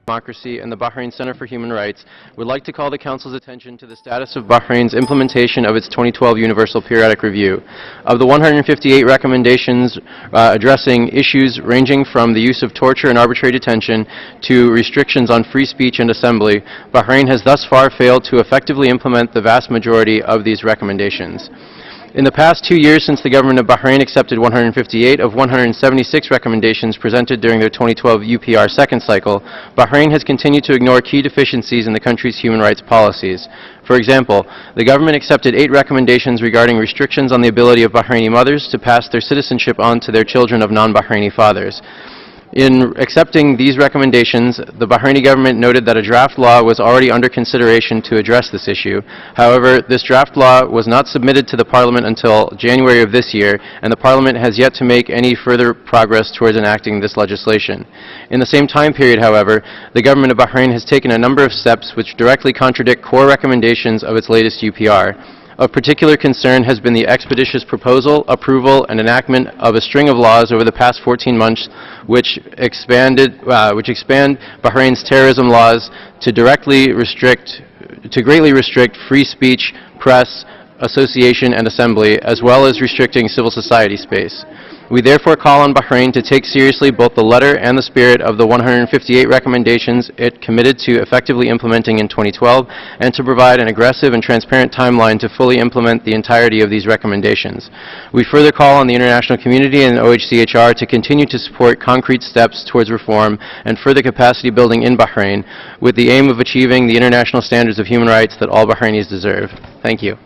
Democracy and the Bahrain Center for Human Rights would like to call the Council's attention to the status of Bahrain's implementation of its 2012 Universal Periodic Review. Of the 158 recommendations addressing issues ranging from the use of torture and arbitrary detention to restrictions on free speech and assembly, Bahrain has thus far failed to effectively implement the vast majority of these recommendations. In the past 2 years since the Government of Bahrain accepted 158 of 176 recommendations presented during their 2012 UPR Second Cycle, Bahrain has continued to ignore key deficiencies in the country's human rights policies. For example, the government accepted 8 recommendations regarding restrictions on the ability of Bahraini mothers to pass their citizenship on to their children of non-Bahraini fathers. In accepting these recommendations, the Bahraini government noted that a draft law was already under consideration to address this issue. However, this draft law was not submitted to the Parliament until January of this year, and the Parliament has yet to make any further progress towards enacting this legislation. In the same time period, however, the Government of Bahrain has taken a number of steps which directly contradict core recommendations of its latest UPR. Of particular concern has been the expeditious proposal, approval, and enactment of a string of laws over the past 14 months which expand Bahrain's terrorism laws to greatly restrict free speech, press, association, and assembly, as well as restricting civil society space. We therefore call on Bahrain to take seriously both the letter and the spirit of the 158 recommendations it committed to effectively implementing in 2012, and to provide an aggressive and transparent timeline to fully implement the entirety of these recommendations. We further call on the international community and OHCHR to continue to support concrete steps towards reform and further capacity building in Bahrain, with the aim of achieving the international standards of human rights that all Bahrainis deserve. Thank you.